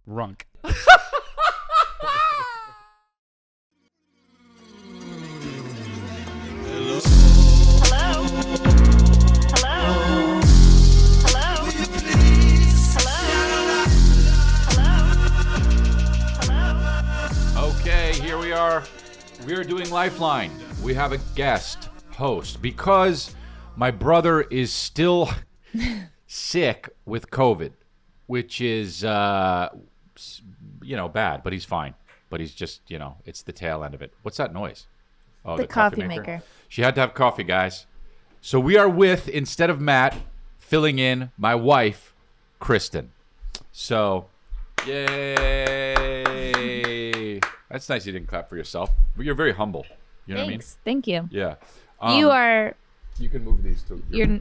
Runk. Okay, here we are. We are doing Lifeline. We have a guest host because my brother is still sick with COVID, which is, bad, but he's fine. But he's just, it's the tail end of it. What's that noise? Oh, the coffee maker. She had to have coffee, guys. So we are with, instead of Matt, filling in my wife, Kristin. So, yay. That's nice you didn't clap for yourself. But you're very humble. You know Thanks. What I mean? Thank you. Yeah. You are... You can move these too. You're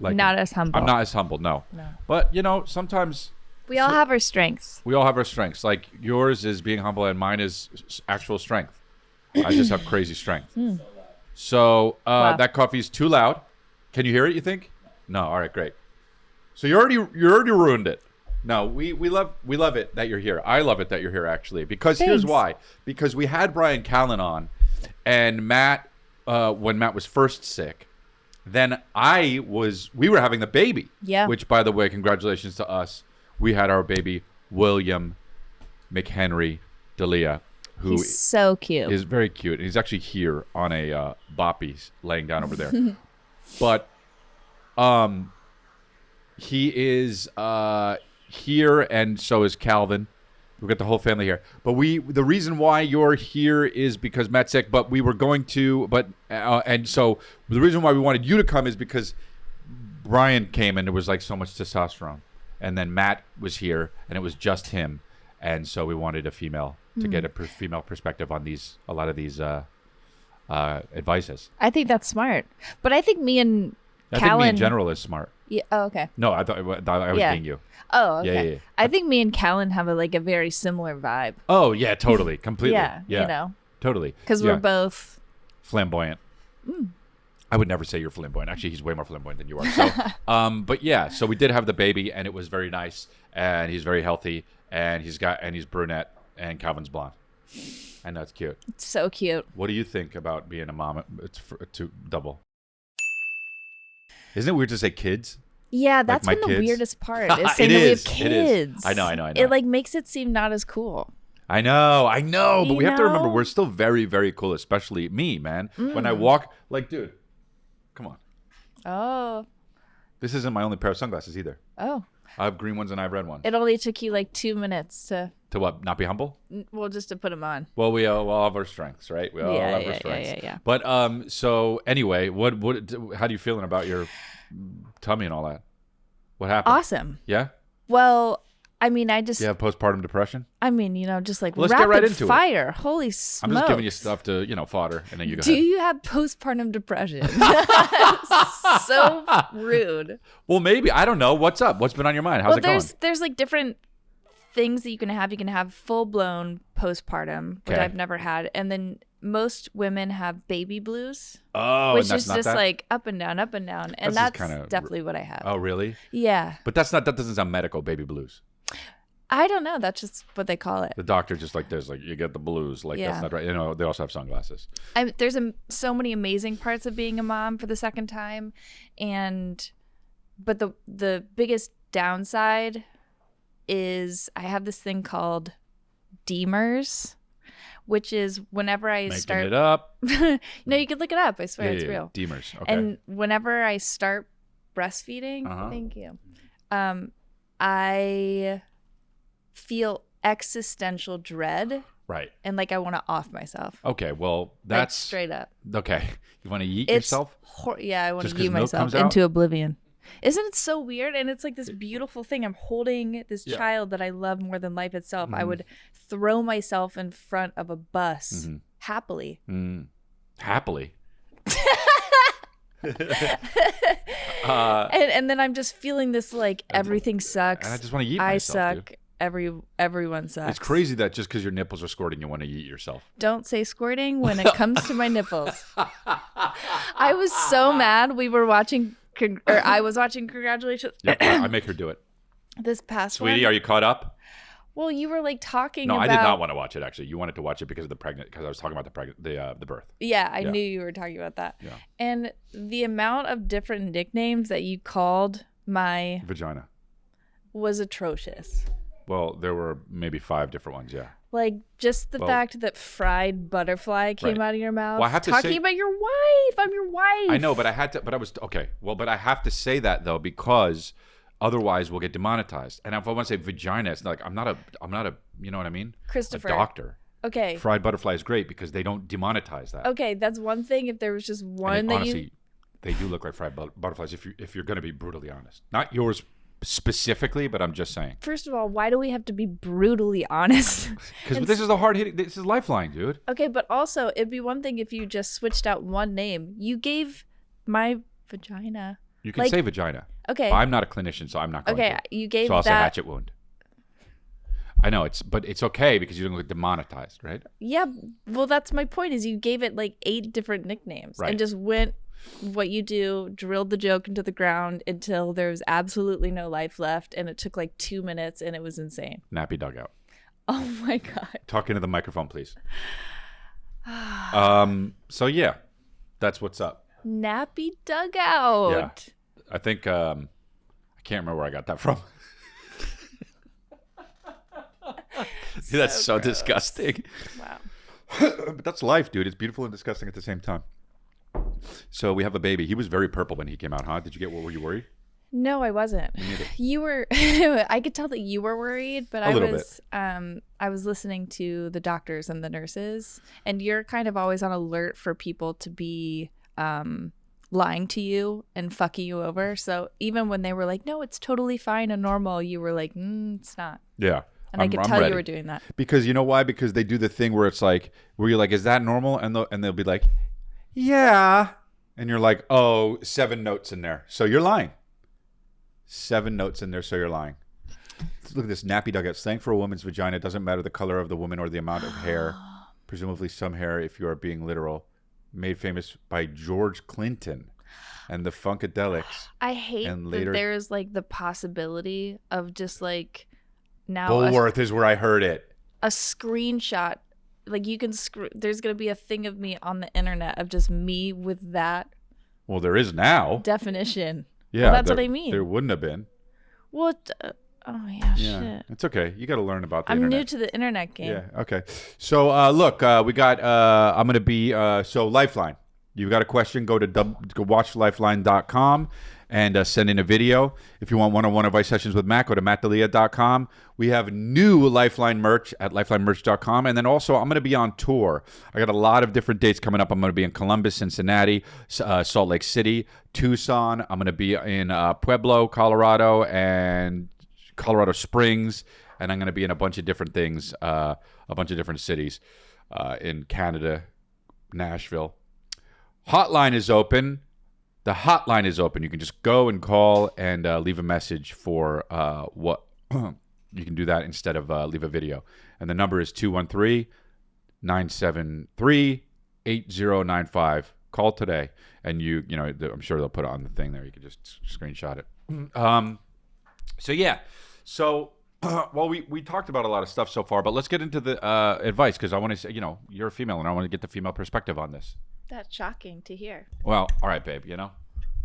not as humble. I'm not as humble, no. But, sometimes... We all have our strengths. We all have our strengths. Like, yours is being humble and mine is actual strength. I just have crazy strength. So, Wow. That coffee is too loud. Can you hear it, you think? No. All right, great. So you already ruined it. No, we love it that you're here. I love it that you're here, actually, because Thanks. Here's why. Because we had Brian Callen on, and Matt, when Matt was first sick, then we were having the baby. Yeah. Which, by the way, congratulations to us. We had our baby, William McHenry D'Elia, who He's so cute. is very cute. He's actually here on a boppy laying down over there. But he is here, and so is Calvin. We've got the whole family here. But the reason why you're here is because Matt's sick, but we were going to, and so the reason why we wanted you to come is because Brian came and there was like so much testosterone. And then Matt was here and it was just him. And so we wanted a female to get a female perspective on a lot of these advices. I think that's smart. But I think me and I Callen... think me in general is smart. Yeah. Oh, okay. No, I thought I was being you. Oh, okay. Yeah. I think me and Callen have a very similar vibe. Oh, yeah, totally. Completely. Yeah. Totally. Because we're both... flamboyant. I would never say you're flamboyant. Actually, he's way more flamboyant than you are. So, but yeah, so we did have the baby, and it was very nice, and he's very healthy, and he's brunette, and Calvin's blonde. I know, it's cute. It's so cute. What do you think about being a mom to double? Isn't it weird to say kids? Yeah, that's Like my been the kids? weirdest part. Is saying It that we have is. kids. It is. I know. It makes it seem not as cool. I know, but we have to remember know? we're still very, very cool, especially me, man. When I walk, dude, come on. Oh. This isn't my only pair of sunglasses either. Oh. I have green ones and I have red ones. It only took you 2 minutes to... To what? Not be humble? Well, just to put them on. Well, we all have our strengths, right? We all have our strengths. Yeah. But so anyway, how do you feeling about your tummy and all that? What happened? Awesome. Yeah? Well, I mean, I just... You have postpartum depression? I mean, just Let's rapid get right into fire. Holy smokes. I'm just giving you stuff to, fodder, and then you go Do ahead. you have postpartum depression? So rude. Well, maybe. I don't know. What's up? What's been on your mind? How's it going? There's different things that you can have. You can have full-blown postpartum, which Okay. I've never had. And then most women have baby blues, Oh, which and that's is not just that? up and down, up and down. And That's that's, just kinda definitely what I have. Oh, really? Yeah. But that doesn't sound medical, baby blues. I don't know. That's just what they call it. The doctor just there's you get the blues. That's Yeah. not right. They also have sunglasses. There's so many amazing parts of being a mom for the second time, but the biggest downside is I have this thing called Deemers, which is whenever I Making start. it up. No, you can look it up. I swear it's real. Deemers. Okay. And whenever I start breastfeeding, thank you. I feel existential dread. Right. And I want to off myself. Okay. Well, that's straight up. Okay. You want to yeet yourself? Yeah, I want Just to 'cause yeet milk myself comes out? into oblivion. Isn't it so weird? And it's this beautiful thing. I'm holding this child that I love more than life itself. I would throw myself in front of a bus happily. Happily. And then I'm just feeling this everything sucks. And I just want to yeet I myself, suck. dude. Everyone sucks. It's crazy that just because your nipples are squirting, you want to yeet yourself. Don't say squirting when it comes to my nipples. I was so mad. We were watching, I was watching Congratulations. Yep, I make her do it. This past Sweetie, one. are you caught up? Well, you were like talking No, about... I did not want to watch it, actually. You wanted to watch it because of because I was talking about the birth. Yeah, I knew you were talking about that. Yeah. And the amount of different nicknames that you called my... Vagina. Was atrocious. Well, there were maybe 5 different ones, yeah. Like, just the fact that fried butterfly came out of your mouth. Well, I have to talking about your wife. I'm your wife. I know, but I had to, but I was, okay. Well, but I have to say that, though, because otherwise we'll get demonetized. And if I want to say vagina, it's like, I'm not a, you know what I mean? Christopher. A doctor. Okay. Fried butterfly is great because they don't demonetize that. Okay, that's one thing. If there was just one honestly, they do look like fried butterflies if you're going to be brutally honest. Not yours specifically, but I'm just saying. First of all, why do we have to be brutally honest? Because this is a hard hitting. This is Lifeline, dude. Okay, but also it'd be one thing if you just switched out one name. You gave my vagina. You can say vagina. Okay. I'm not a clinician, so I'm not going to. Okay, you gave so I'll that. say hatchet wound. I know but it's okay because you don't get demonetized, right? Yeah, well, that's my point. Is you gave it like 8 different nicknames and just went. What you do, drilled the joke into the ground until there was absolutely no life left, and it took like 2 minutes, and it was insane. Nappy dugout. Oh my god! Talk into the microphone, please. So yeah, that's what's up. Nappy dugout. Yeah, I think I can't remember where I got that from. That's so disgusting. Wow. But that's life, dude. It's beautiful and disgusting at the same time. So we have a baby. He was very purple when he came out, huh? Were you worried? No, I wasn't. You were. I could tell that you were worried, but I was listening to the doctors and the nurses, and you're kind of always on alert for people to be lying to you and fucking you over. So even when they were like, "No, it's totally fine and normal," you were like, "It's not." Yeah. And I could tell ready. You were doing that. Because you know why? Because they do the thing where it's like, where you're like, "Is that normal?" And they'll be like, "Yeah." And you're like, oh, 7 notes in there. So you're lying. 7 notes in there, so you're lying. Look at this nappy dugout. Slang for a woman's vagina. It doesn't matter the color of the woman or the amount of hair. Presumably some hair, if you are being literal. Made famous by George Clinton and the Funkadelics. I hate that there's like the possibility of just like now. Bullworth is where I heard it. A screenshot. Like you can there's going to be a thing of me on the internet of just me with that. Well, there is now. Definition. Yeah. Well, that's what I mean. There wouldn't have been. What? Oh, yeah, shit. It's okay. You got to learn about the internet. I'm new to the internet game. Yeah, okay. So, look, we got, I'm going to be, so Lifeline. You've got a question, go to watchlifeline.com and send in a video. If you want one-on-one advice sessions with Matt, go to mattdalia.com. We have new Lifeline merch at lifelinemerch.com. And then also, I'm going to be on tour. I got a lot of different dates coming up. I'm going to be in Columbus, Cincinnati, Salt Lake City, Tucson. I'm going to be in Pueblo, Colorado, and Colorado Springs. And I'm going to be in a bunch of different things, a bunch of different cities in Canada, Nashville. Hotline is open. The hotline is open. You can just go and call and leave a message for what you can do that instead of leave a video. And the number is 213-973-8095. Call today, and you know I'm sure they'll put it on the thing there. You can just screenshot it. So yeah. So well, we talked about a lot of stuff so far, but let's get into the advice because I want to say, you're a female, and I want to get the female perspective on this. That's shocking to hear. Well, all right, babe.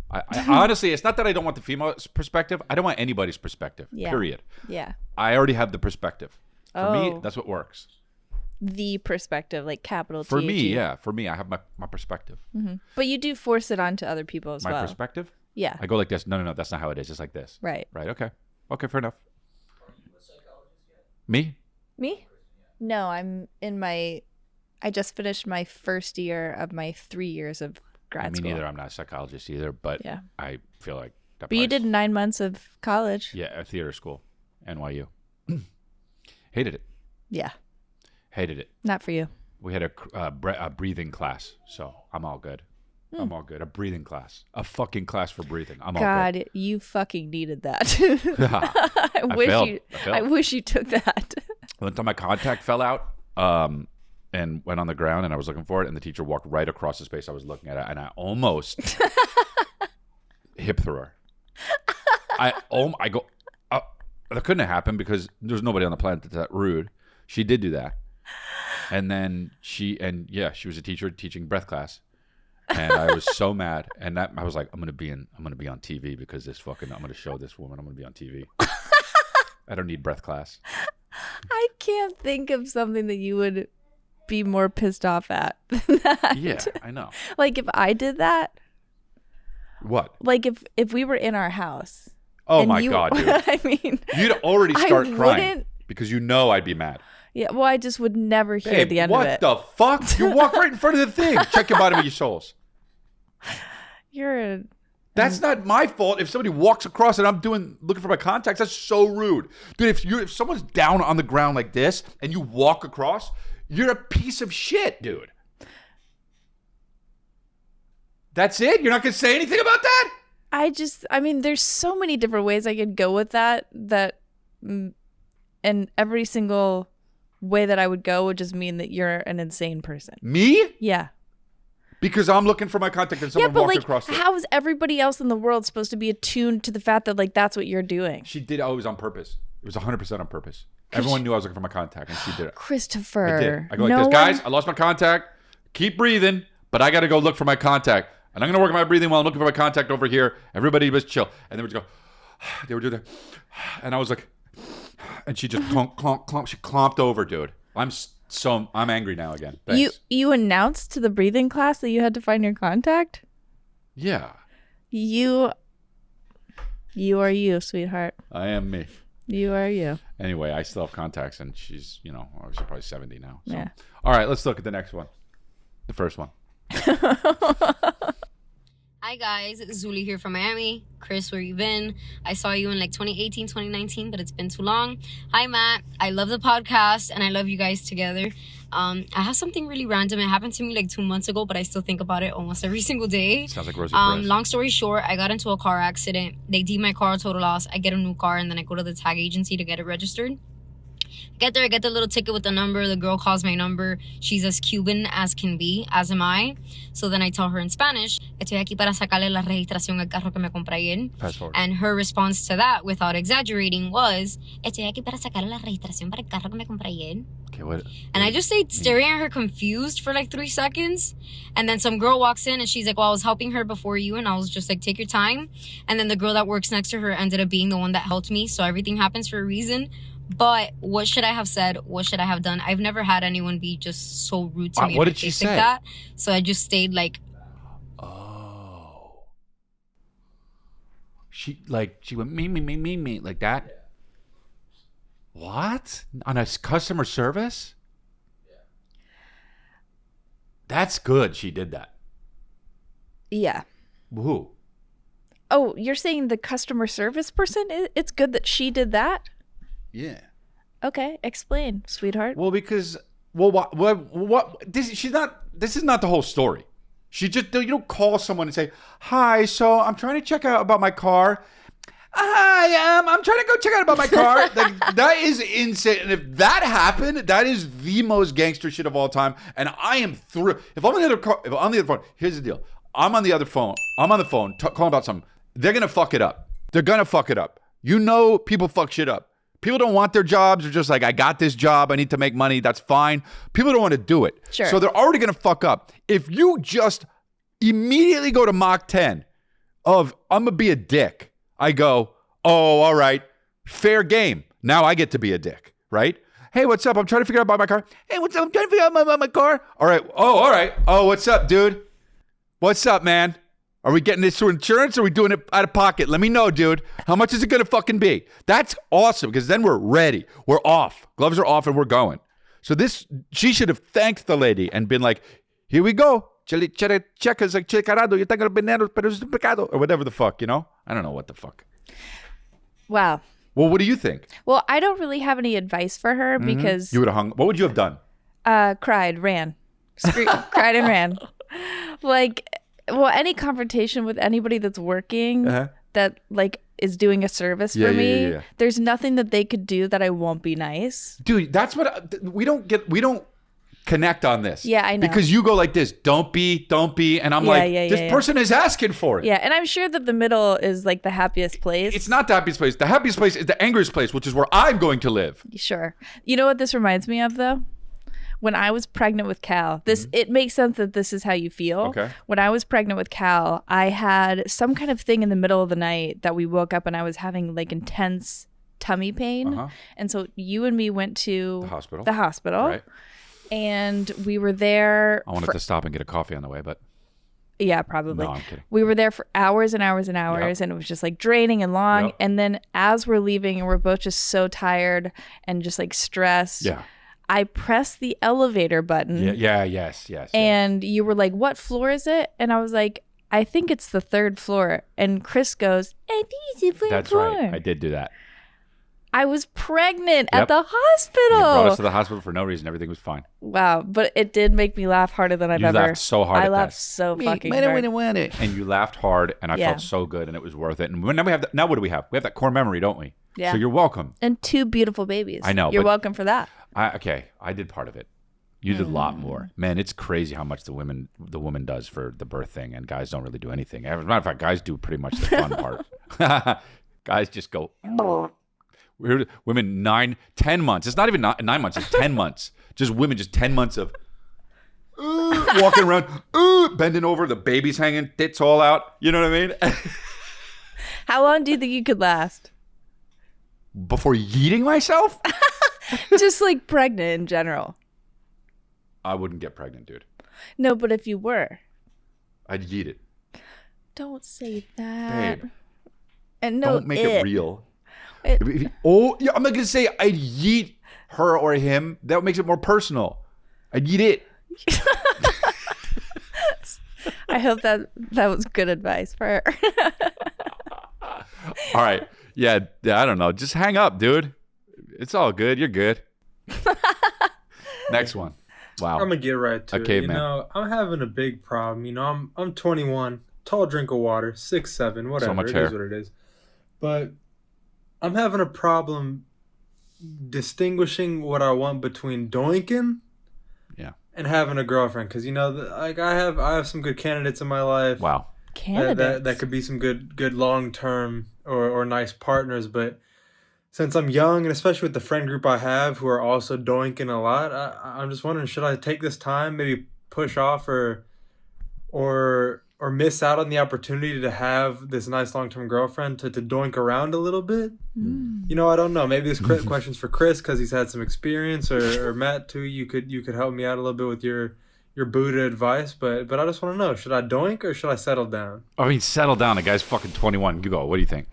I honestly, it's not that I don't want the female perspective. I don't want anybody's perspective. Yeah. Period. Yeah. I already have the perspective. For me, that's what works. The perspective, like capital For T-H-E. me, yeah. For me, I have my perspective. Mm-hmm. But you do force it onto other people as well. My perspective? Yeah. I go like this. No. That's not how it is. It's like this. Right. Right. Okay. Okay. Fair enough. Me? No, I'm in my. I just finished my first year of my 3 years of grad school. Me neither. I'm not a psychologist either, but yeah. I feel like that. But you did 9 months of college. Yeah, at theater school, NYU. Hated it. Yeah. Hated it. Not for you. We had a breathing class, so I'm all good. I'm all good. A breathing class. A fucking class for breathing. I'm all good. God, you fucking needed that. I wish you took that. One time my contact fell out and went on the ground, and I was looking for it, and the teacher walked right across the space I was looking at it, and I almost hip through her. I go, that couldn't have happened because there's nobody on the planet that's that rude. She did do that. And then she was a teacher teaching breath class. And I was so mad. And I was like, I'm gonna be on TV because I'm gonna show this woman I'm gonna be on TV. I don't need breath class. I can't think of something that you would be more pissed off at than that. Yeah, I know. Like if I did that. What? Like if we were in our house. Oh my God, dude. I mean, you'd already start crying because you know I'd be mad. Yeah, well, I just would never hear the end of it. What the fuck? You walk right in front of the thing. Check your bottom of your soles. That's not my fault if somebody walks across and I'm looking for my contacts. That's so rude. Dude, if someone's down on the ground like this and you walk across, you're a piece of shit, dude. That's it? You're not going to say anything about that? I mean, there's so many different ways I could go with that and every single way that I would go would just mean that you're an insane person. Me? Yeah. Because I'm looking for my contact and someone walked across it. How is everybody else in the world supposed to be attuned to the fact that like that's what you're doing? She did always on purpose. It was 100% on purpose. Everyone knew I was looking for my contact and she did it. Christopher. I did. I go like this, guys, I lost my contact. Keep breathing, but I got to go look for my contact. And I'm going to work on my breathing while I'm looking for my contact over here. Everybody was chill. And they would go, they would do that. And I was like, and she just clomp, clomp, clomp. She clomped over, dude. I'm angry now again. Thanks. You announced to the breathing class that you had to find your contact? Yeah. You are you, sweetheart. I am me. You are you. Anyway, I still have contacts and she's, obviously probably 70 now. So. Yeah. All right, let's look at the next one. The first one. Hi guys, Zuli here from Miami. Chris, where you been? I saw you in like 2018, 2019, but it's been too long. Hi Matt, I love the podcast and I love you guys together. I have something really random. It happened to me like 2 months ago, but I still think about it almost every single day. Sounds like Rosie Perez. Long story short, I got into a car accident. They deemed my car a total loss. I get a new car and then I go to the tag agency to get it registered. Get there, I get the little ticket with the number. The girl calls my number. She's as Cuban as can be, as am I. So then I tell her in Spanish, estoy aquí para sacarle la registración al carro que me compré ayer. Fast forward. And her response to that, without exaggerating, was, estoy aquí para sacarle la registración para el carro que me compré ayer. Okay, what? And I just stayed staring at her confused for like 3 seconds. And then some girl walks in and she's like, well, I was helping her before you. And I was just like, take your time. And then the girl that works next to her ended up being the one that helped me. So everything happens for a reason. But what should I have said? What should I have done? I've never had anyone be just so rude to me. What did she say? Like that. So I just stayed like. Oh. She went me like that. Yeah. What? On a customer service? Yeah. That's good. She did that. Yeah. Who? Oh, you're saying the customer service person? It's good that she did that? Yeah. Okay, explain, sweetheart. Well, because what? This is not the whole story. You don't call someone and say, "Hi, so I'm trying to check out about my car." Hi, I'm trying to go check out about my car. Like, that is insane. And if that happened, that is the most gangster shit of all time. And I am thrilled. If I'm on the other phone, here's the deal. I'm on the phone calling about something. They're gonna fuck it up. People fuck shit up. People don't want their jobs. They're just like, I got this job. I need to make money. That's fine. People don't want to do it. Sure. So they're already going to fuck up. If you just immediately go to Mach 10 of, I'm going to be a dick. I go, oh, all right. Fair game. Now I get to be a dick, right? Hey, what's up? I'm trying to figure out about my car. Hey, what's up? I'm trying to figure out about my car. All right. Oh, all right. Oh, what's up, dude? What's up, man? Are we getting this through insurance or are we doing it out of pocket? Let me know, dude. How much is it going to fucking be? That's awesome because then we're ready. We're off. Gloves are off and we're going. So she should have thanked the lady and been like, here we go. Or whatever the fuck, I don't know what the fuck. Wow. Well, what do you think? Well, I don't really have any advice for her because... You would have hung... What would you have done? Cried, ran. Cried and ran. Well, any confrontation with anybody that's working that is doing a service for me, there's nothing that they could do that I won't be nice. Dude, that's what we don't connect on this. Yeah, I know. Because you go like this, don't be, and I'm this person is asking for it. Yeah, and I'm sure that the middle is like the happiest place. It's not the happiest place. The happiest place is the angriest place, which is where I'm going to live. Sure. You know what this reminds me of, though? When I was pregnant with Cal, it makes sense that this is how you feel. Okay. When I was pregnant with Cal, I had some kind of thing in the middle of the night that we woke up and I was having like intense tummy pain. And so you and me went to the hospital. Right. And we were there. I wanted to stop and get a coffee on the way, but yeah, probably. No, I'm kidding. We were there for hours and hours and hours, and it was just like draining and long. And then as we're leaving, and we're both just so tired and just like stressed. Yeah. I pressed the elevator button. Yes. And you were like, "What floor is it?" And I was like, "I think it's the 3rd floor." And Chris goes, "I think it's the 3rd floor." That's right. I did do that. I was pregnant at the hospital. You brought us to the hospital for no reason. Everything was fine. Wow. But it did make me laugh harder than I've ever. You laughed so hard. I laughed so fucking hard. And you laughed hard, and I felt so good, and it was worth it. And now we have now what do we have? We have that core memory, don't we? Yeah. So you're welcome. And 2 beautiful babies. I know. You're welcome for that. I did part of it. You did a lot more. Man, it's crazy how much the woman does for the birth thing, and guys don't really do anything. As a matter of fact, guys do pretty much the fun part. Guys just go. Women 10 months. It's not even 9 months. It's 10 months. Just women, just 10 months of walking around, bending over, the baby's hanging, tits all out. You know what I mean? How long do you think you could last? Before yeeting myself? Just like pregnant in general. I wouldn't get pregnant, dude. No, but if you were. I'd yeet it. Don't say that. Babe. And no, don't make it real. I'm not going to say I'd yeet her or him. That makes it more personal. I'd yeet it. I hope that was good advice for her. All right. Yeah, I don't know. Just hang up, dude. It's all good. You're good. Next one. Wow. I'm going to get right to it. Man. You know, I'm having a big problem. You know, I'm 21, tall drink of water, 6'7", whatever. So much it hair. is what it is. But I'm having a problem distinguishing what I want between doinking and having a girlfriend. Because, you know, like I have some good candidates in my life. Wow. Candidates. That could be some good long-term or nice partners. But since I'm young, and especially with the friend group I have who are also doinking a lot, I'm just wondering, should I take this time, maybe push off or miss out on the opportunity to have this nice long-term girlfriend to doink around a little bit? You know, I don't know. Maybe this question's for Chris because he's had some experience, or Matt too. You could help me out a little bit with your Buddha advice, but I just want to know, should I doink or should I settle down? I mean, settle down. The guy's fucking 21. You go. What do you think?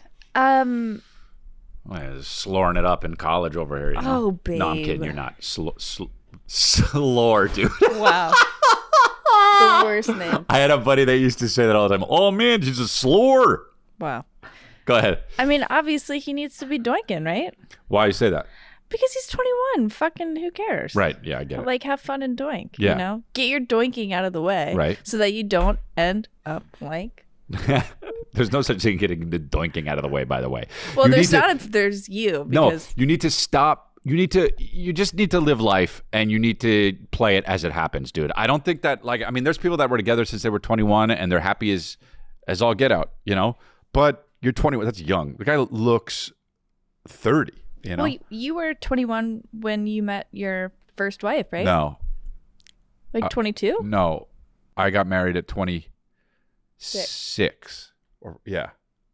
Slurring it up in college over here. You know? Oh, babe. No, I'm kidding. You're not. Slore, dude. Wow. The worst name. I had a buddy that used to say that all the time. Oh, man, she's a slore. Wow. Go ahead. I mean, obviously, he needs to be doinking, right? Why you say that? Because he's 21. Fucking who cares? Right. Yeah, I get it. Like, have fun and doink. Yeah. You know? Get your doinking out of the way. Right. So that you don't end up like... There's no such thing getting the doinking out of the way, by the way. Well, there's not if there's you. Because... No, you need to stop. You just need to live life, and you need to play it as it happens, dude. I don't think that, like, I mean, there's people that were together since they were 21 and they're happy as all get out, you know? But you're 21. That's young. The guy looks 30, you know? Well, you were 21 when you met your first wife, right? No. Like 22? No. I got married at 26.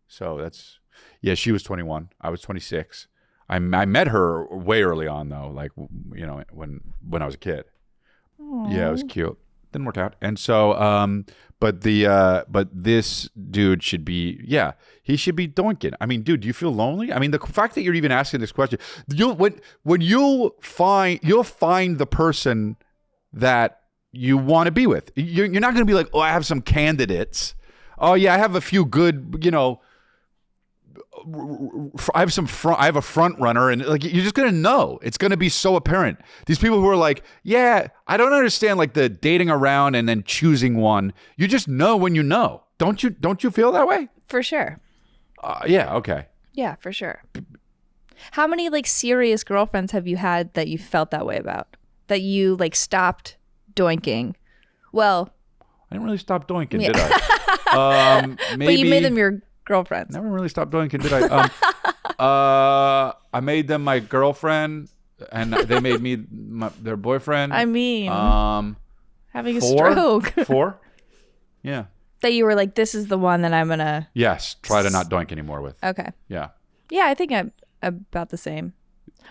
So that's, she was 21. I was 26. I met her way early on, though, like, you know, when I was a kid. Aww. Yeah, it was cute. Didn't work out. And so, but this dude should be, he should be doinking. I mean, dude, do you feel lonely? I mean, the fact that you're even asking this question, when you'll find the person that you want to be with. You're not going to be like, oh, I have some candidates. Oh yeah, I have a few good, you know, I have a front runner, and like you're just gonna know. It's gonna be so apparent. These people who are like, yeah, I don't understand like the dating around and then choosing one. You just know when you know. Don't you feel that way? For sure. Yeah. Okay. Yeah, for sure. How many like serious girlfriends have you had that you felt that way about? that you like stopped doinking. Well, I didn't really stop doinking, Yeah. did I? Maybe. but you made them your girlfriends. Never really stopped doinking, did I? I made them my girlfriend, and they made me their boyfriend. I mean, having a 4? stroke. 4? Yeah. That you were like, this is the one that I'm gonna. Yes. Try to not doink anymore with. Okay. Yeah. Yeah, I think I'm about the same.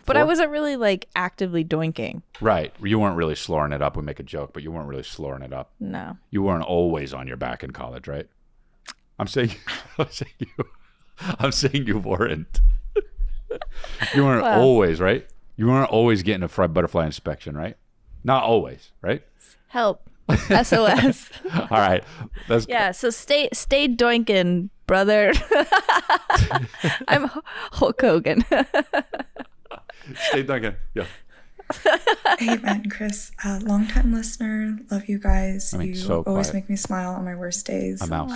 But 4? I wasn't really like actively doinking. Right. You weren't really slurring it up. We make a joke, but you weren't really slurring it up. No. You weren't always on your back in college, right? I'm saying you weren't. You weren't always, right? You weren't always getting a fried butterfly inspection, right? Not always, right? Help. SOS. All right. Yeah, so stay doinking, brother. I'm Hulk Hogan. Stay Duncan. Yeah. Hey, Matt and Chris. Long-time listener. Love you guys. You so always quiet. make me smile on my worst days. A mouse.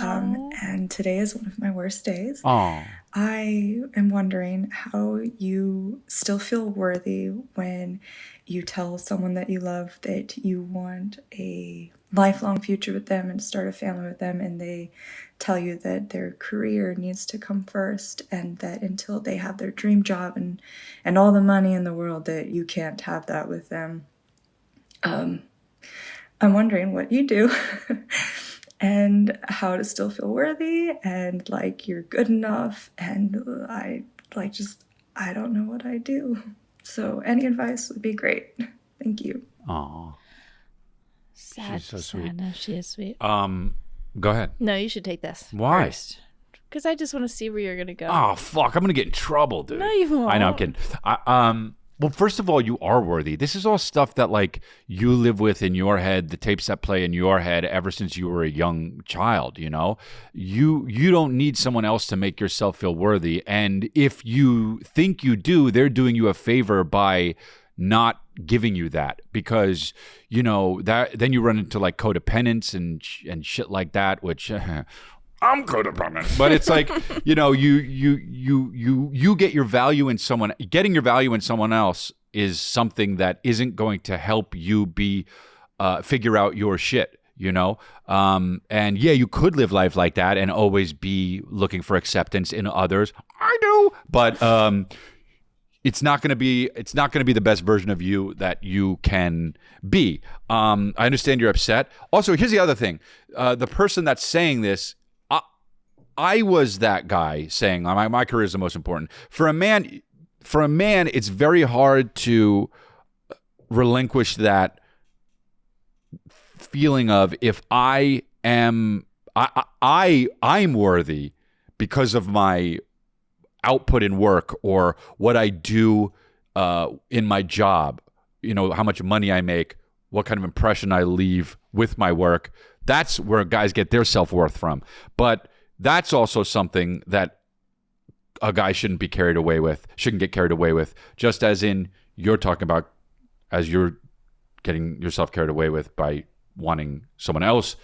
And today is one of my worst days. Oh. I am wondering how you still feel worthy when you tell someone that you love that you want a lifelong future with them and start a family with them, and they tell you that their career needs to come first and that until they have their dream job and all the money in the world that you can't have that with them. I'm wondering what you do and how to still feel worthy and like you're good enough, and I don't know what I do. So any advice would be great. Thank you. Oh. Sad. She's so sweet. No, she is sweet. Go ahead. No, you should take this. Why? Because I just want to see where you're gonna go. Oh fuck! I'm gonna get in trouble, dude. No, you won't. I know. I'm kidding. Well, first of all, you are worthy. This is all stuff that like you live with in your head, the tapes that play in your head ever since you were a young child. You know, you don't need someone else to make yourself feel worthy. And if you think you do, they're doing you a favor by not giving you that, because you know that then you run into like codependence and shit like that, which I'm codependent, but it's like, you know, you get your value in someone. Getting your value in someone else is something that isn't going to help you figure out your shit, you know. And yeah, you could live life like that and always be looking for acceptance in others. I do, but it's not going to be the best version of you that you can be. I understand you're upset. Also, here's the other thing: the person that's saying this, I was that guy saying my career is the most important. For a man, it's very hard to relinquish that feeling of, if I'm worthy because of my output in work or what I do in my job, you know, how much money I make, what kind of impression I leave with my work. That's where guys get their self-worth from. But that's also something that a guy shouldn't get carried away with, just as in you're talking about, as you're getting yourself carried away with by wanting someone else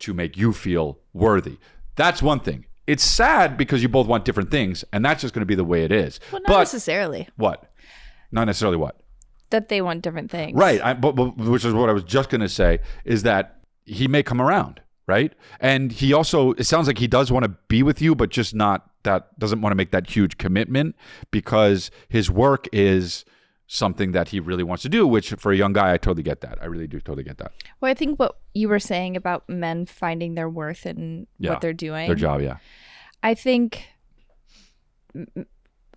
to make you feel worthy. That's one thing. It's sad because you both want different things, and that's just going to be the way it is. Well, not necessarily. What? Not necessarily what? That they want different things. Right. But which is what I was just going to say, is that he may come around, right? And he also, it sounds like he does want to be with you, but just doesn't want to make that huge commitment because his work is something that he really wants to do, which for a young guy, I totally get that. I really do totally get that. Well, I think what you were saying about men finding their worth in what they're doing. Their job, yeah. I think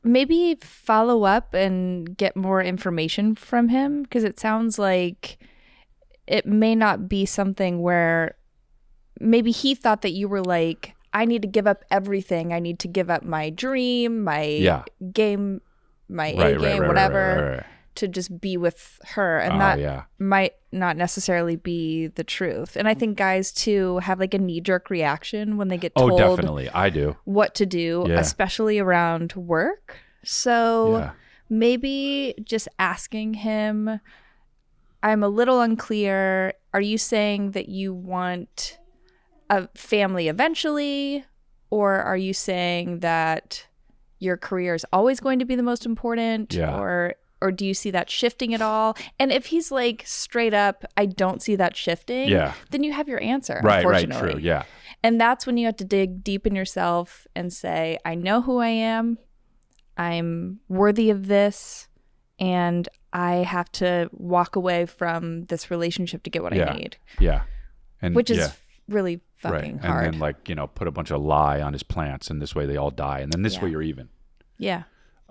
maybe follow up and get more information from him, because it sounds like it may not be something where maybe he thought that you were like, I need to give up everything. I need to give up my dream, my game, my A game, whatever, to just be with her. And that might not necessarily be the truth. And I think guys too have like a knee-jerk reaction when they get told definitely. I do. what to do, especially around work. So maybe just asking him, I'm a little unclear. Are you saying that you want a family eventually? Or are you saying that your career is always going to be the most important? Yeah. Or or do you see that shifting at all? And if he's like straight up, I don't see that shifting, then you have your answer, unfortunately. True, yeah. And that's when you have to dig deep in yourself and say, I know who I am, I'm worthy of this, and I have to walk away from this relationship to get what I need. Yeah. And which is really fucking hard. And then like, you know, put a bunch of lye on his plants, and this way they all die, and then this way you're even. Yeah.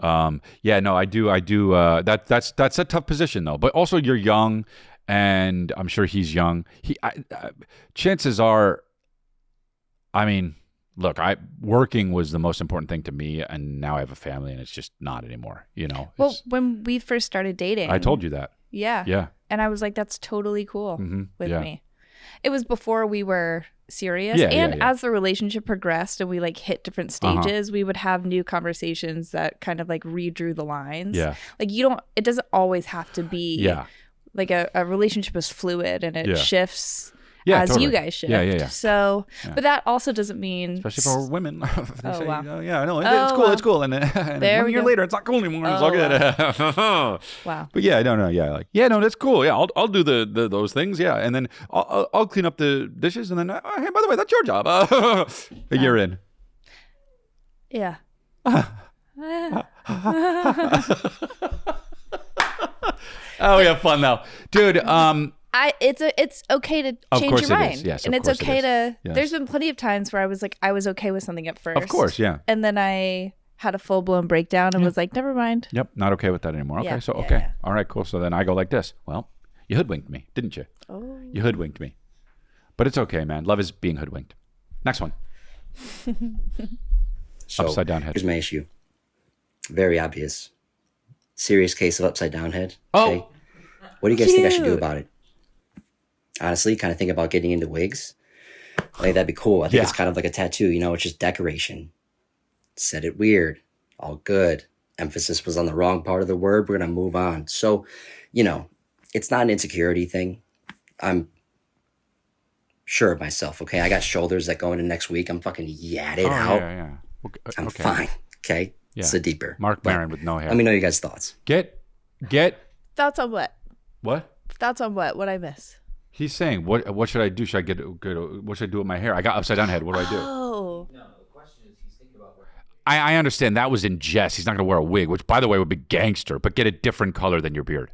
No, I do. That's a tough position though. But also you're young, and I'm sure he's young. Chances are, I mean, look, working was the most important thing to me, and now I have a family, and it's just not anymore. You know. Well, when we first started dating, I told you that. Yeah. Yeah. And I was like, that's totally cool with me. It was before we were serious. As the relationship progressed and we like hit different stages, we would have new conversations that kind of like redrew the lines. Yeah. Like it doesn't always have to be like a relationship is fluid and it shifts you guys shift. Yeah. So, but that also doesn't mean... Especially for women. Wow. I know. It's cool. And, and 1 year later, it's not cool anymore. It's all good. Wow. But that's cool. Yeah, I'll do those things. Yeah. And then I'll clean up the dishes. And then, hey, by the way, that's your job. A year in. Yeah. Oh, we have fun now. Dude, it's okay to change your mind. Yes, and it's okay to there's been plenty of times where I was like, I was okay with something at first. Of course, yeah. And then I had a full-blown breakdown and was like, never mind. Yep, not okay with that anymore. Okay, all right, cool. So then I go like this. Well, you hoodwinked me, didn't you? Oh. You hoodwinked me. But it's okay, man. Love is being hoodwinked. Next one. So upside down head. Here's my issue. Very obvious. Serious case of upside down head. Okay? Oh, what do you guys think I should do about it? Honestly, kind of think about getting into wigs. I think that'd be cool. I think it's kind of like a tattoo, you know, it's just decoration. Said it weird. All good. Emphasis was on the wrong part of the word. We're going to move on. So, you know, it's not an insecurity thing. I'm sure of myself, okay? I got shoulders that go into next week. I'm fucking yadded out. Yeah. Okay. I'm fine, okay? Yeah. It's a deeper. Mark Maron with no hair. Let me know your guys' thoughts. Get. Thoughts on what? What? Thoughts on what? What'd I miss? He's saying, what should I do? Should I get what should I do with my hair? I got upside down head. What do I do? Oh. No, the question is he's thinking about wearing I understand that was in jest. He's not going to wear a wig, which, by the way, would be gangster, but get a different color than your beard.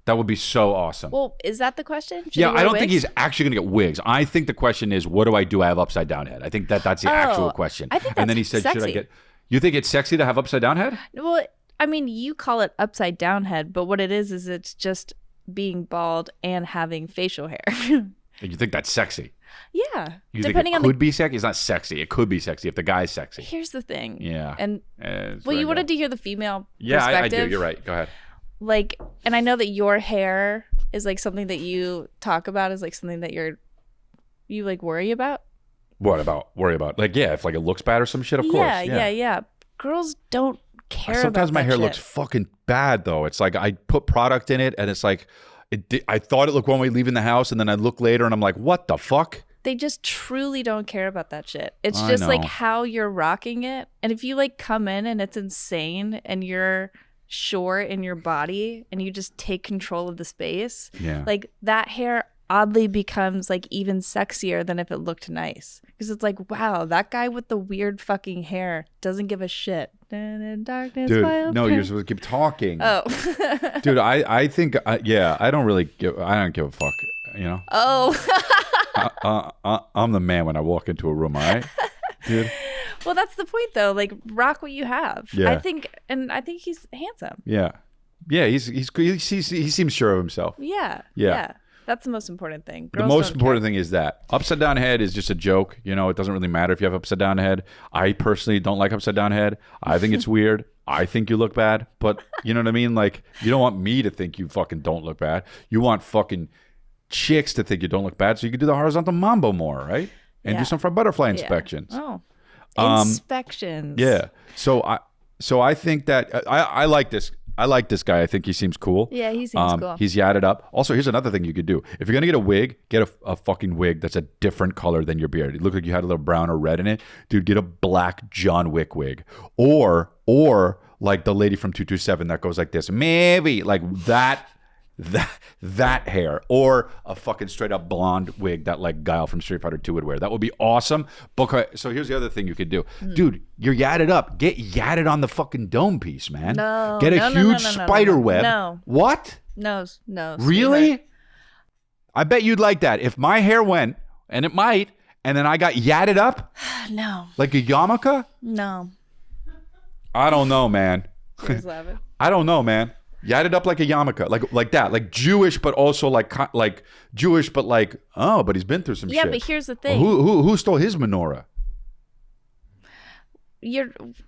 That would be so awesome. Well, is that the question? I don't think he's actually going to get wigs. I think the question is, what do I do? I have upside down head. I think that's the actual question. I think that's and then he said, sexy. should I get... You think it's sexy to have upside down head? Well, I mean, you call it upside down head, but what it is it's just being bald and having facial hair. You think that's sexy? Yeah. You depending think it could be sexy? It's not sexy. It could be sexy if the guy's sexy. Here's the thing. Yeah. And you wanted to hear the female I perspective. do. You're right. Go ahead. Like, and I know that your hair is like something that you talk about is like something that you like worry about. What about worry about? Like, if like it looks bad or some shit, of course. Yeah. Girls don't care about sometimes my hair shit. looks fucking bad though. It's like I put product in it and it's like I thought it looked one way leaving the house, and then I look later and I'm like, what the fuck? They just truly don't care about that shit. It's just like how you're rocking it. And if you like come in and it's insane and you're sure in your body and you just take control of the space, like that hair oddly becomes like even sexier than if it looked nice, because it's like, wow, that guy with the weird fucking hair doesn't give a shit. In darkness, dude, no, you're supposed to keep talking. Oh. Dude, I think I don't give a fuck, you know. I'm the man when I walk into a room, all right, dude. Well, that's the point though, like rock what you have. Yeah. I think he's handsome. Yeah he seems sure of himself. Yeah. That's the most important thing. Girls the most important thing is that upside down head is just a joke. You know, it doesn't really matter if you have upside down head. I personally don't like upside down head. I think it's weird. I think you look bad, but you know what I mean? Like, you don't want me to think you fucking don't look bad. You want fucking chicks to think you don't look bad, so you can do the horizontal mambo more, right? And do some front butterfly inspections. Oh, inspections. Yeah. So I think that I like this. I like this guy. I think he seems cool. Yeah, he seems cool. He's yadded up. Also, here's another thing you could do. If you're going to get a wig, get a fucking wig that's a different color than your beard. It looked like you had a little brown or red in it. Dude, get a black John Wick wig. Or like the lady from 227 that goes like this, maybe like that hair, or a fucking straight up blonde wig that like Guile from Street Fighter 2 would wear. That would be awesome. So here's the other thing you could do. Dude, you're yadded up. Get yadded on the fucking dome piece, man. Get a huge spider web. No. What? No. Really? Sweetheart. I bet you'd like that. If my hair went, and it might, and then I got yadded up. No. Like a yarmulke? No. I don't know, man. Here's laughing. I don't know, man. Yadded up like a yarmulke, like that, like Jewish, but also like Jewish, but like, oh, but he's been through some shit. Yeah, but here's the thing. Who stole his menorah?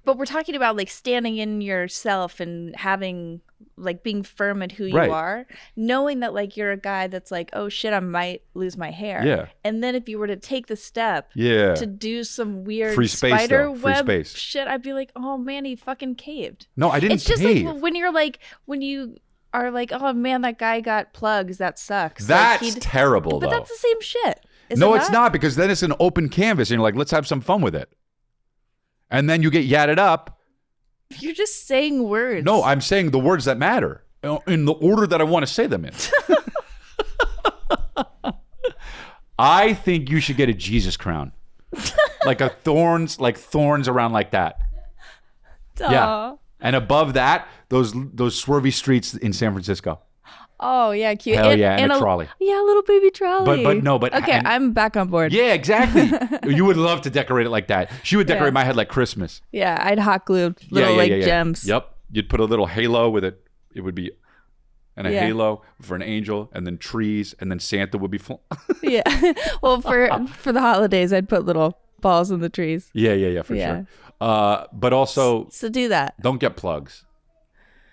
But we're talking about like standing in yourself and having like being firm at who you are, knowing that like you're a guy that's like, oh shit, I might lose my hair. Yeah. And then if you were to take the step to do some weird free space, spider free web space shit, I'd be like, oh man, he fucking caved. No, I didn't. It's just cave. like when you are like, oh man, that guy got plugs. That sucks. That's like terrible, but though. that's the same shit. No, it's not, because then it's an open canvas and you're like, let's have some fun with it. And then you get yadded up. You're just saying words. No, I'm saying the words that matter in the order that I want to say them in. I think you should get a Jesus crown. Like thorns around like that. Aww. Yeah. And above that, those swervy streets in San Francisco. Oh yeah, cute. Hell yeah, and a trolley. Yeah, a little baby trolley. But okay, I'm back on board. Yeah, exactly. You would love to decorate it like that. She would decorate my head like Christmas. Yeah, I'd hot glue little gems. Yep. You'd put a little halo with it. It would be, and a halo for an angel, and then trees, and then Santa would be. Yeah. Well, for the holidays, I'd put little balls in the trees. Yeah, for sure. But also, so do that. Don't get plugs.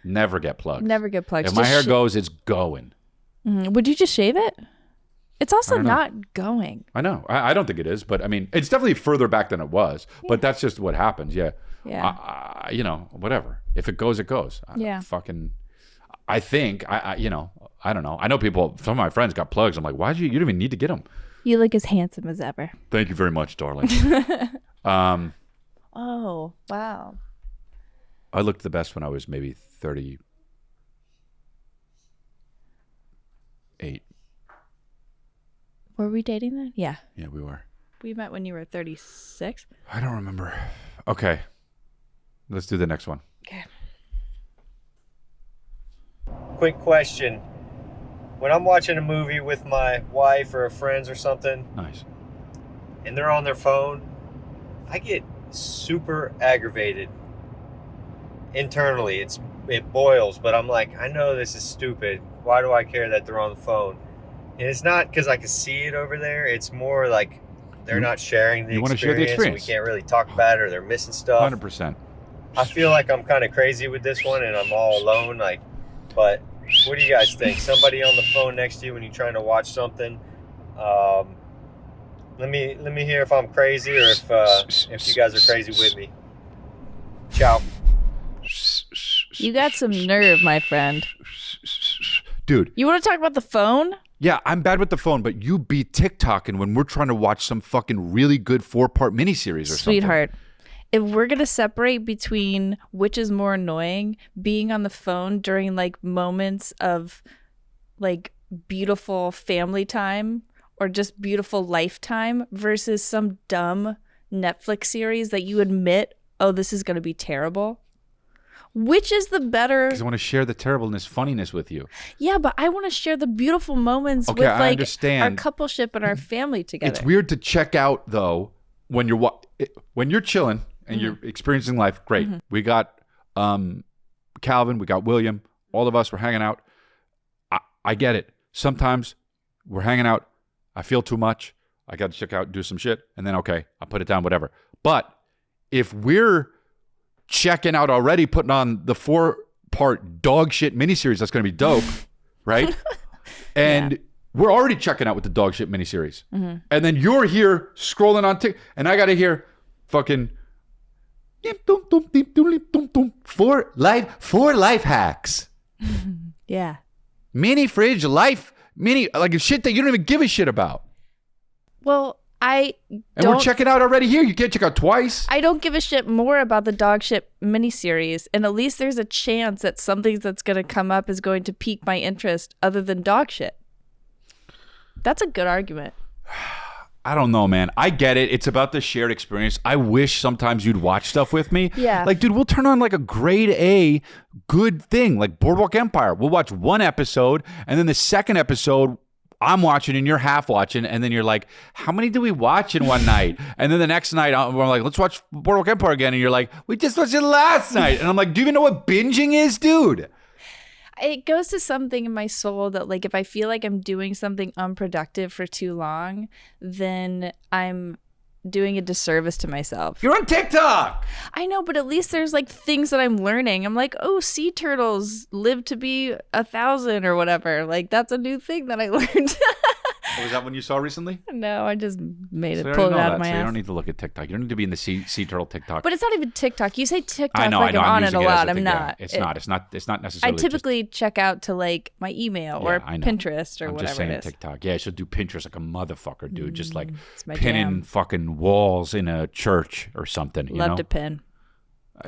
Never get plugs. Never get plugs. If my hair goes, it's going. Mm-hmm. Would you just shave it? It's also not going. I know. I don't think it is, but I mean, it's definitely further back than it was. Yeah. But that's just what happens. Yeah. Whatever. If it goes, it goes. I think. I don't know. I know people. Some of my friends got plugs. I'm like, why you don't even need to get them? You look as handsome as ever. Thank you very much, darling. Oh wow. I looked the best when I was maybe 38. Were we dating then? Yeah. Yeah, we were. We met when you were 36. I don't remember. Okay. Let's do the next one. Okay. Quick question. When I'm watching a movie with my wife or friends or something, nice, and they're on their phone, I get super aggravated. Internally, it boils, but I'm like, I know this is stupid. Why do I care that they're on the phone? And it's not because I can see it over there. It's more like they're not sharing the experience. Share the experience. We can't really talk about it, or they're missing stuff. 100%. I feel like I'm kind of crazy with this one, and I'm all alone. But what do you guys think? Somebody on the phone next to you when you're trying to watch something. Let me hear if I'm crazy or if you guys are crazy with me. Ciao. You got some nerve, my friend. Dude. You want to talk about the phone? Yeah, I'm bad with the phone, but you be TikToking when we're trying to watch some fucking really good 4-part miniseries or something. Sweetheart, if we're going to separate between which is more annoying, being on the phone during like moments of like beautiful family time or just beautiful lifetime versus some dumb Netflix series that you admit, oh, this is going to be terrible. Which is the better? Because I want to share the terribleness, funniness with you. Yeah, but I want to share the beautiful moments with like our coupleship and our family together. It's weird to check out though when you're chilling and you're experiencing life. Great. We got Calvin, we got William, all of us were hanging out. I get it. Sometimes we're hanging out. I feel too much. I got to check out, do some shit, and then okay, I'll put it down, whatever. But if we're checking out already, putting on the 4-part dog shit miniseries that's going to be dope, right? And we're already checking out with the dog shit miniseries. And then you're here scrolling on TikTok, and I got to hear fucking 4 life hacks. Yeah. Mini fridge life, like shit that you don't even give a shit about. Well, I And don't, we're checking out already here. You can't check out twice. I don't give a shit more about the dog shit miniseries, and at least there's a chance that something that's going to come up is going to pique my interest other than dog shit. That's a good argument. I don't know, man. I get it. It's about the shared experience. I wish sometimes you'd watch stuff with me. Yeah. Like, dude, we'll turn on like a grade A good thing, like Boardwalk Empire. We'll watch one episode, and then the second episode, I'm watching and you're half watching, and then you're like, how many did we watch in one night? And then the next night, we're like, let's watch Boardwalk Empire again. And you're like, we just watched it last night. And I'm like, do you even know what binging is, dude? It goes to something in my soul that, like, if I feel like I'm doing something unproductive for too long, then I'm doing a disservice to myself. You're on TikTok. I know, but at least there's like things that I'm learning. I'm like, oh, sea turtles live to be 1,000 or whatever. Like, that's a new thing that I learned. Was that one you saw recently? No, I just made it, So I pulled it know out that, of my so you ass. don't need to look at TikTok. You don't need to be in the sea turtle TikTok. But it's not even TikTok. You say TikTok I know. like I'm on it using a as lot. a I'm thing. not. Yeah, it's not I necessarily. typically check out to like my email or I know. Pinterest or I'm whatever just saying it is. TikTok. Yeah, she'll do Pinterest like a motherfucker, dude. Just like It's my pinning jam. fucking walls in a church or something. You Love know? to pin.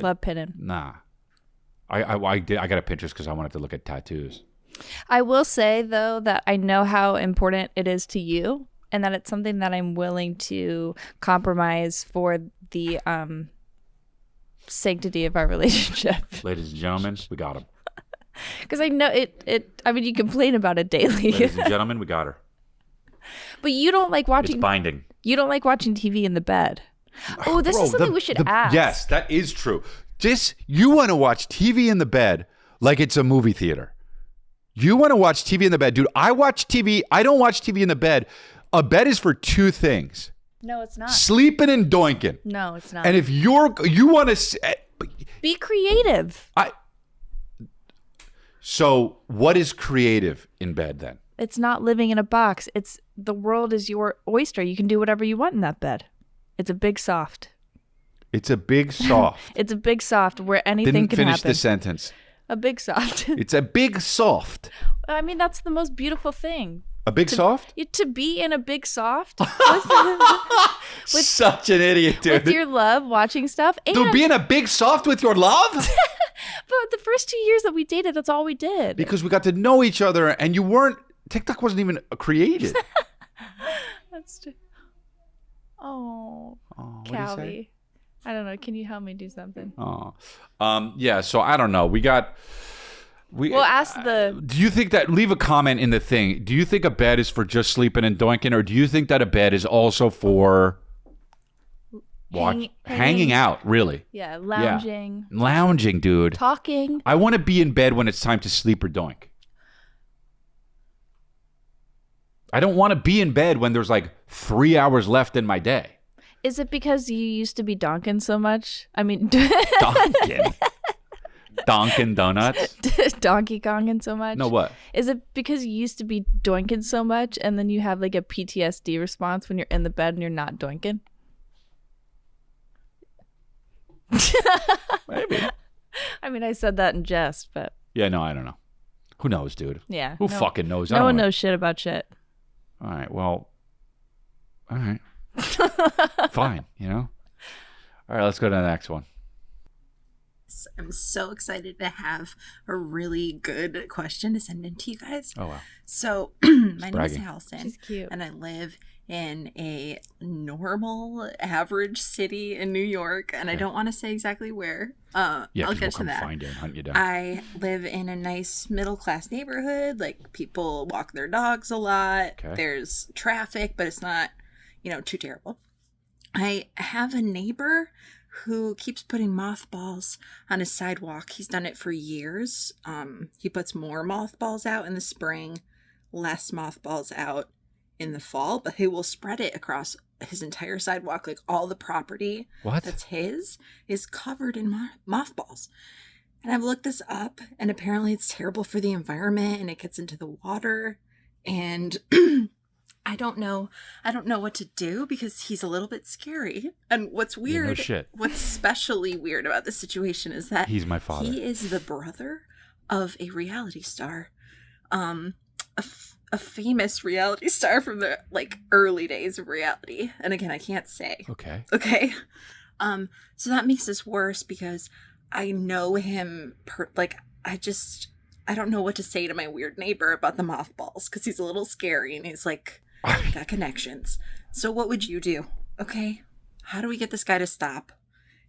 Love pinning. Nah. I got a Pinterest because I wanted to look at tattoos. I will say though that I know how important it is to you, and that it's something that I'm willing to compromise for the sanctity of our relationship. Ladies and gentlemen, we got him. Because I know it. I mean, you complain about it daily. Ladies and gentlemen, we got her. But you don't like It's watching. binding. You don't like watching TV in the bed. Oh, this is something we should ask. Yes, that is true. You want to watch TV in the bed like it's a movie theater. You want to watch TV in the bed. Dude, I watch TV. I don't watch TV in the bed. A bed is for two things. No, it's not. Sleeping and doinking. No, it's not. And if you want to... Be creative. So what is creative in bed then? It's not living in a box. It's the world is your oyster. You can do whatever you want in that bed. It's a big soft. It's a big soft. It's a big soft where anything Didn't can finish happen. the sentence. A big soft. It's a big soft. I mean, that's the most beautiful thing. A big soft? To be in a big soft Such an idiot, dude. with your love, watching stuff. And Dude, be in a big soft with your love? but the first 2 years that we dated, that's all we did. Because we got to know each other and you weren't... TikTok wasn't even created. That's true. Oh, What'd you say? Calvi. I don't know. Can you help me do something? Oh. Yeah, so I don't know. We'll ask the... Do you think that... Leave a comment in the thing. Do you think a bed is for just sleeping and doinking, or do you think that a bed is also for... Hanging out, really? Yeah, lounging. Yeah. Lounging, dude. Talking. I want to be in bed when it's time to sleep or doink. I don't want to be in bed when there's like 3 hours left in my day. Is it because you used to be donking so much? I mean... Donkin. Donkin Donuts? Donkey Konging so much? No, what? Is it because you used to be doinking so much and then you have like a PTSD response when you're in the bed and you're not doinking? Maybe. I mean, I said that in jest, but Yeah, no, I don't know. Who knows, dude? yeah. Who fucking knows? I No don't one wanna- knows shit about shit. All right, well, all right. Fine, you know? All right, let's go to the next one. I'm so excited to have a really good question to send in to you guys. Oh, wow. So, my name is bragging. Allison, She's cute. and I live in a normal, average city in New York, and I don't want to say exactly where. Yeah, I'll people get to come that. find you and hunt you down. I live in a nice middle-class neighborhood. Like, people walk their dogs a lot. Okay. There's traffic, but it's not, too terrible. I have a neighbor who keeps putting mothballs on his sidewalk. He's done it for years. He puts more mothballs out in the spring, less mothballs out in the fall, but he will spread it across his entire sidewalk. Like, all the property What? that's his is covered in mothballs. And I've looked this up, and apparently it's terrible for the environment, and it gets into the water, and I don't know what to do because he's a little bit scary. And what's weird, no shit. what's especially weird about this situation is that He's my father. he is the brother of a reality star. a famous reality star from the like early days of reality. And again, I can't say. Okay. Okay. So that makes this worse because I know him. I don't know what to say to my weird neighbor about the mothballs because he's a little scary and he's like, got connections. So what would you do? Okay. How do we get this guy to stop?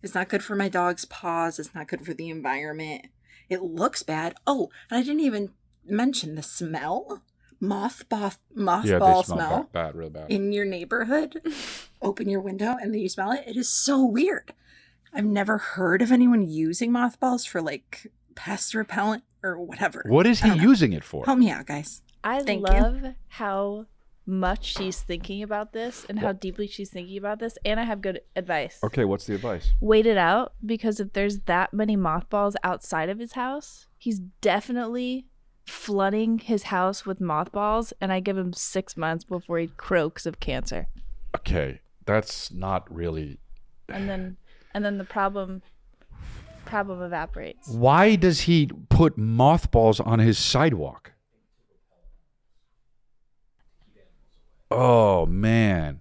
It's not good for my dog's paws. It's not good for the environment. It looks bad. Oh, and I didn't even mention the smell. Mothball smell. Bad, real bad. In your neighborhood. Open your window and then you smell it. It is so weird. I've never heard of anyone using mothballs for like pest repellent or whatever. What is he using it for? Help me out, guys. I love how much she's thinking about this and how deeply she's thinking about this. And I have good advice. Okay, what's the advice? Wait it out, because if there's that many mothballs outside of his house, he's definitely flooding his house with mothballs, and I give him 6 months before he croaks of cancer. Okay, that's not really. And then the problem evaporates. Why does he put mothballs on his sidewalk? Oh man.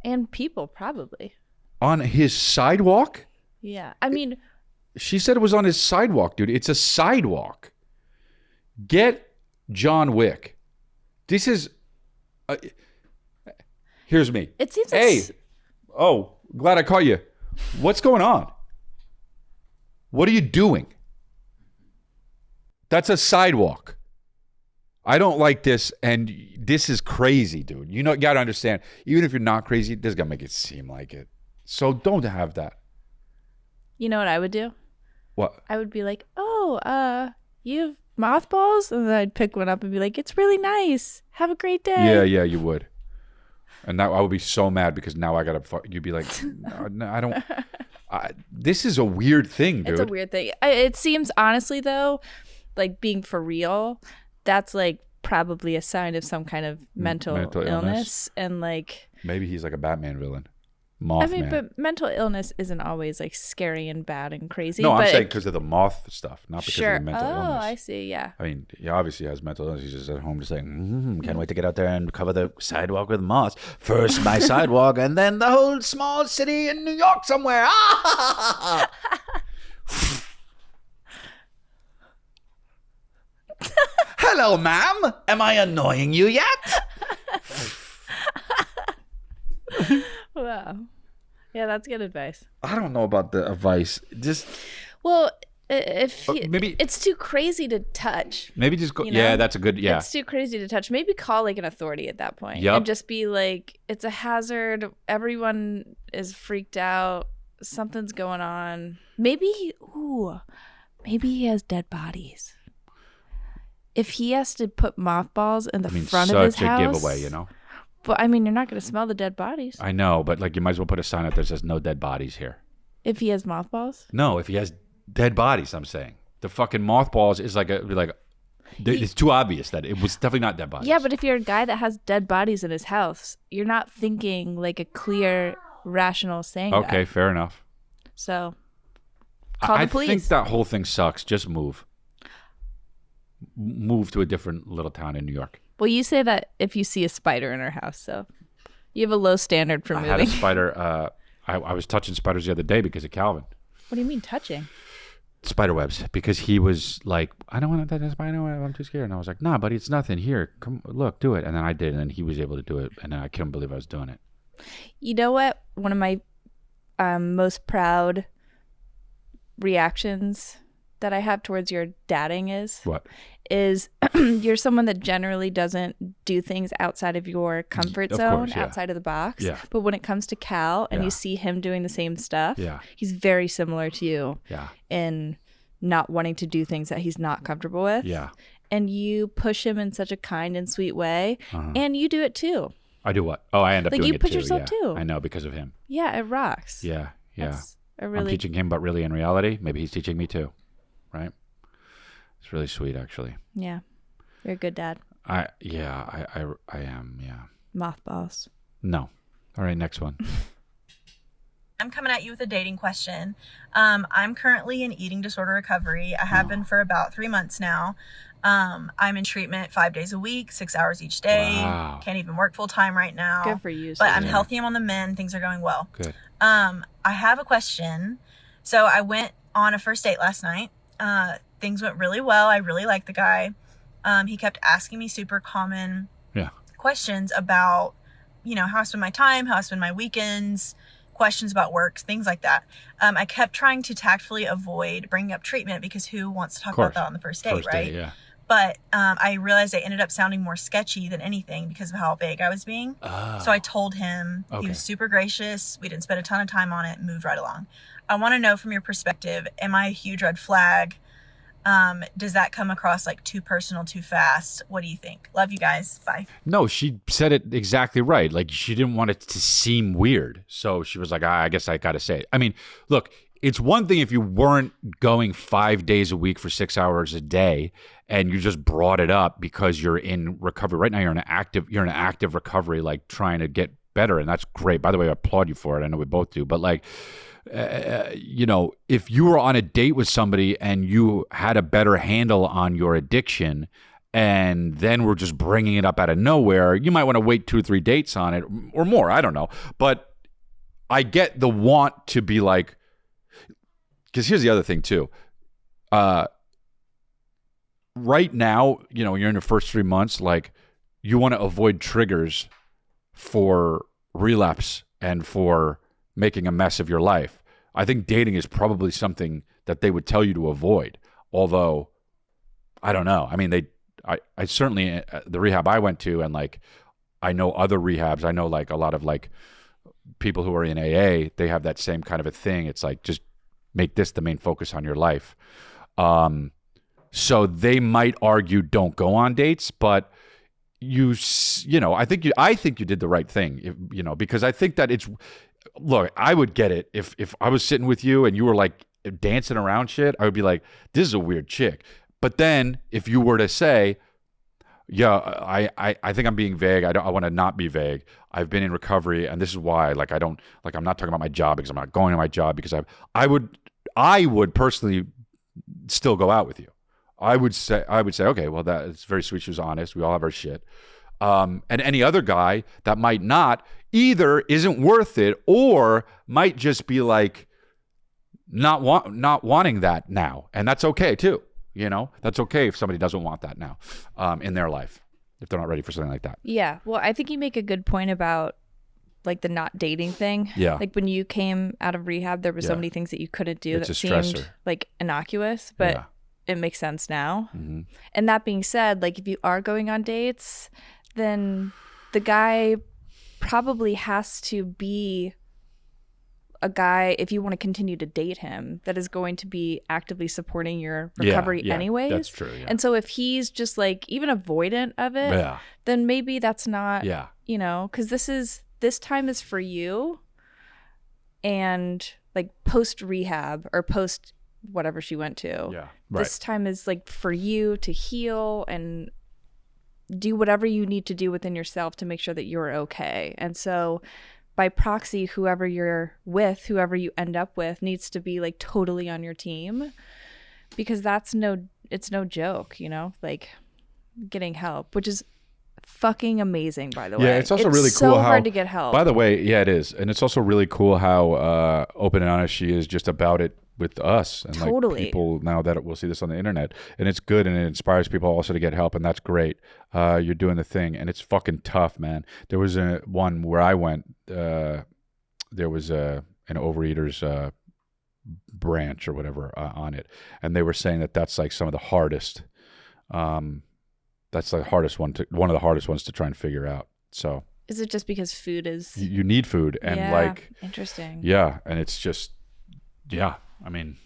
And people probably. On his sidewalk? Yeah. I mean, she said it was on his sidewalk, dude. It's a sidewalk. Get John Wick. This is here's me. It seems Hey. Oh, glad I caught you. What's going on? What are you doing? That's a sidewalk. I don't like this, and this is crazy, dude. You got to understand, even if you're not crazy, this is going to make it seem like it. So don't have that. You know what I would do? What? I would be like, you have mothballs? And then I'd pick one up and be like, it's really nice. Have a great day. Yeah, you would. And now I would be so mad because now I got to, you'd be like, no, I don't. This is a weird thing, dude. It's a weird thing. It seems, honestly, though, like being for real, that's like probably a sign of some kind of mental illness. And like maybe he's like a Batman villain. Mothman. I mean, but mental illness isn't always like scary and bad and crazy. No, but I'm saying because of the moth stuff, not because of the mental illness. Oh, I see. Yeah. I mean, he obviously has mental illness. He's just at home just saying, can't wait to get out there and cover the sidewalk with moths. First my sidewalk and then the whole small city in New York somewhere. Hello, ma'am. Am I annoying you yet? Wow. Yeah, that's good advice. I don't know about the advice. Well, if maybe it's too crazy to touch. Maybe just go. You know? Yeah, that's a good. Yeah, it's too crazy to touch. Maybe call like an authority at that point. Yep. And just be like, it's a hazard. Everyone is freaked out. Something's going on. Maybe he has dead bodies. If he has to put mothballs in the front of his house, such a giveaway, you know. But I mean, you're not going to smell the dead bodies. I know, but like you might as well put a sign up that says "No dead bodies here." If he has mothballs. No, if he has dead bodies, I'm saying the fucking mothballs is it's too obvious that it was definitely not dead bodies. Yeah, but if you're a guy that has dead bodies in his house, you're not thinking like a clear, rational saying. Okay, fair enough. So, call the police. I think that whole thing sucks. Just move to a different little town in New York. Well, you say that if you see a spider in our house, so you have a low standard for moving. I had a spider. I was touching spiders the other day because of Calvin. What do you mean touching? Spider webs, because he was like, I don't want to touch a spider web. I'm too scared. And I was like, nah, buddy, it's nothing. Here, come look, do it. And then I did, and then he was able to do it, and then I couldn't believe I was doing it. You know what? One of my most proud reactions that I have towards your dadding is you're someone that generally doesn't do things outside of your comfort zone, outside of the box. Yeah. But when it comes to Cal and you see him doing the same stuff, he's very similar to you in not wanting to do things that he's not comfortable with. Yeah. And you push him in such a kind and sweet way, and you do it too. I do what? Oh, I end up doing it too. Like you push yourself too. I know, because of him. Yeah, it rocks. Yeah. I'm teaching him, but really in reality, maybe he's teaching me too. Right? It's really sweet, actually. Yeah. You're a good dad. I am, yeah. Mothballs. No. All right, next one. I'm coming at you with a dating question. I'm currently in eating disorder recovery. I have been for about 3 months now. I'm in treatment 5 days a week, 6 hours each day. Wow. Can't even work full time right now. Good for you. But I'm healthy. I'm on the mend. Things are going well. Good. I have a question. So I went on a first date last night. Things went really well. I really liked the guy. He kept asking me super common questions about, how I spend my time, how I spend my weekends, questions about work, things like that. I kept trying to tactfully avoid bringing up treatment because who wants to talk about that on the first date, right? Yeah. But I realized I ended up sounding more sketchy than anything because of how vague I was being. Oh. So I told him. He was super gracious. We didn't spend a ton of time on it, moved right along. I want to know from your perspective, am I a huge red flag? Does that come across like too personal, too fast? What do you think? Love you guys. Bye. No, she said it exactly right. Like, she didn't want it to seem weird. So she was like, I guess I got to say it. I mean, look, it's one thing if you weren't going 5 days a week for 6 hours a day and you just brought it up because you're in recovery. Right now you're in an active recovery, like trying to get better. And that's great. By the way, I applaud you for it. I know we both do. But like, if you were on a date with somebody and you had a better handle on your addiction and then we're just bringing it up out of nowhere, you might want to wait 2 or 3 dates on it or more. I don't know. But I get the want to be like, because here's the other thing too. Right now, you're in the first 3 months, like you want to avoid triggers for relapse and for making a mess of your life. I think dating is probably something that they would tell you to avoid. Although, I don't know. I mean, I certainly, the rehab I went to, and like, I know other rehabs. I know like a lot of like people who are in AA, they have that same kind of a thing. It's like, just make this the main focus on your life. So they might argue don't go on dates, but I think you did the right thing, because I think that look, I would get it if I was sitting with you and you were like dancing around shit. I would be like, this is a weird chick. But then if you were to say, yeah, I think I'm being vague. I want to not be vague. I've been in recovery and this is why, like, I'm not talking about my job because I'm not going to my job because I would personally still go out with you. I would say, okay, well, it's very sweet. She was honest. We all have our shit. And any other guy that might not either isn't worth it or might just be like not wanting that now. And that's okay too. That's okay if somebody doesn't want that now in their life, if they're not ready for something like that. Yeah. Well, I think you make a good point about like the not dating thing. Yeah. Like when you came out of rehab, there were so many things that you couldn't do that seemed like innocuous, but it makes sense now. Mm-hmm. And that being said, like if you are going on dates, then the guy probably has to be a guy, if you want to continue to date him, that is going to be actively supporting your recovery anyways. That's true. Yeah. And so if he's just like even avoidant of it, then maybe that's not, because this time is for you. And like post rehab or post whatever she went to, this time is like for you to heal and do whatever you need to do within yourself to make sure that you're okay. And so by proxy, whoever you're with, whoever you end up with needs to be like totally on your team, because it's no joke, like getting help, which is fucking amazing, by the way. Yeah, it's also really cool so how hard to get help. By the way, yeah, it is. And it's also really cool how open and honest she is just about it with us and like people now that will see this on the internet, and it's good and it inspires people also to get help, and that's great. You're doing the thing, and it's fucking tough, man. There was one where I went, there was an overeaters branch or whatever on it, and they were saying that that's like some of the hardest that's the hardest one of the hardest ones to try and figure out. So is it just because food is you need food and like interesting, and it's just I mean,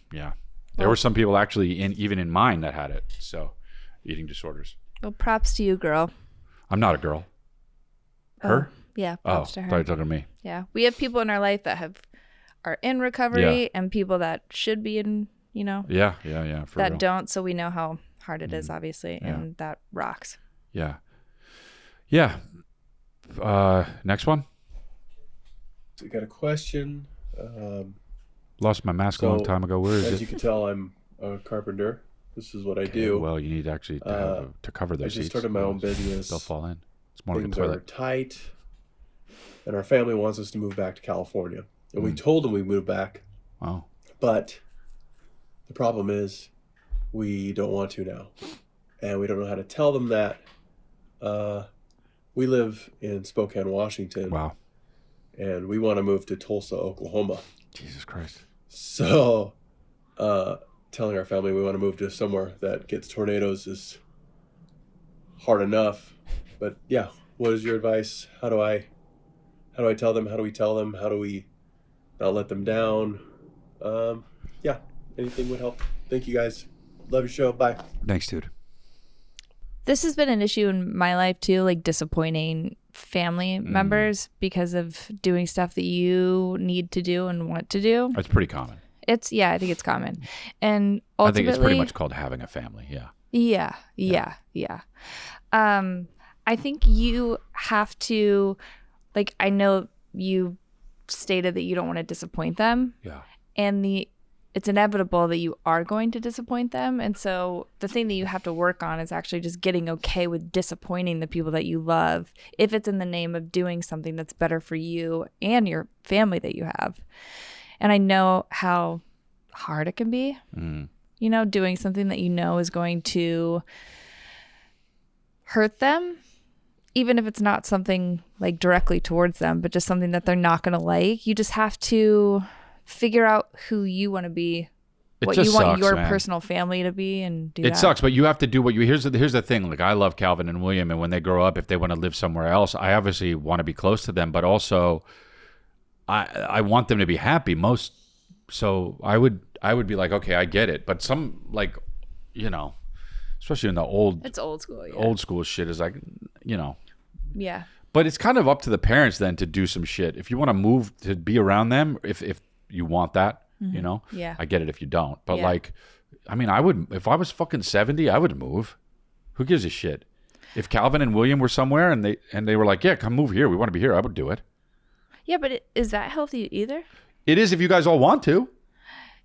there were some people actually even in mine that had it. So, eating disorders. Well, props to you, girl. I'm not a girl. Her? Yeah, props to her. I thought you were talking to me. Yeah, we have people in our life that are in recovery and people that should be in, Yeah, for that real. don't. So we know how hard it is, obviously, and that rocks. Yeah. Next one. So we got a question. Lost my mask a long time ago. Where is it? As you can tell, I'm a carpenter. This is what I do. Well, you need actually to cover those seats. I just started my own business. They'll fall in. It's more Things like a toilet. are tight, and our family wants us to move back to California. And we told them we moved back. Wow. But the problem is we don't want to now. And we don't know how to tell them that. We live in Spokane, Washington. Wow. And we want to move to Tulsa, Oklahoma. Jesus Christ. So telling our family we want to move to somewhere that gets tornadoes is hard enough. But yeah, what is your advice? How do I tell them? How do we tell them? How do we not let them down? Yeah, anything would help. Thank you guys. Love your show. Bye. Thanks, dude. This has been an issue in my life too, like disappointing family members because of doing stuff that you need to do and want to do. It's pretty common. I think it's common. And ultimately, I think it's pretty much called having a family. Yeah. Yeah. I think you have to, like, I know you stated that you don't want to disappoint them. Yeah. And it's inevitable that you are going to disappoint them. And so the thing that you have to work on is actually just getting okay with disappointing the people that you love, if it's in the name of doing something that's better for you and your family that you have. And I know how hard it can be, doing something that you know is going to hurt them, even if it's not something like directly towards them, but just something that they're not going to like. You just have to figure out who you want to be, what you want your personal family to be, and do that. It sucks, but you have to do what you. Here's the thing. Like, I love Calvin and William, and when they grow up, if they want to live somewhere else, I obviously want to be close to them, but also I want them to be happy most. So I would be like, okay, I get it, but some, like, especially in the it's old school, yeah. Old school shit is like, yeah. But it's kind of up to the parents then to do some shit. If you want to move to be around them, if you want that, Yeah. I get it if you don't. But like, I mean, I would, if I was fucking 70, I would move. Who gives a shit? If Calvin and William were somewhere and they were like, yeah, come move here, we want to be here, I would do it. Yeah, but is that healthy either? It is if you guys all want to.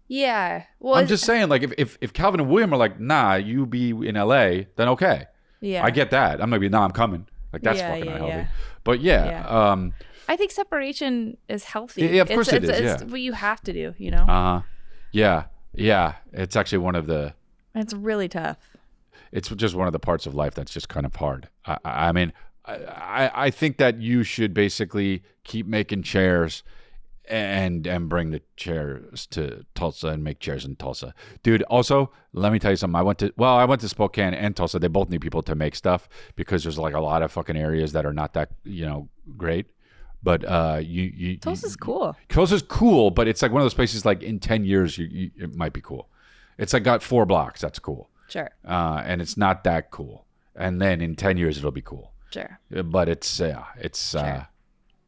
Yeah. Well, I'm just saying, like, if Calvin and William are like, nah, you be in LA, then okay. Yeah. I get that. I'm gonna be, nah, I'm coming. Like, that's fucking unhealthy. Yeah. But I think separation is healthy. Yeah, of course it is. It's what you have to do, Yeah. It's actually one of the. It's really tough. It's just one of the parts of life that's just kind of hard. I mean, I think that you should basically keep making chairs and bring the chairs to Tulsa and make chairs in Tulsa. Dude, also, let me tell you something. I went to Spokane and Tulsa. They both need people to make stuff because there's like a lot of fucking areas that are not that, great. But Tulsa's cool. Tulsa's cool, but it's like one of those places like in 10 years it might be cool. It's like got 4 blocks. That's cool. Sure. And it's not that cool. And then in 10 years it'll be cool. Sure. But it's sure.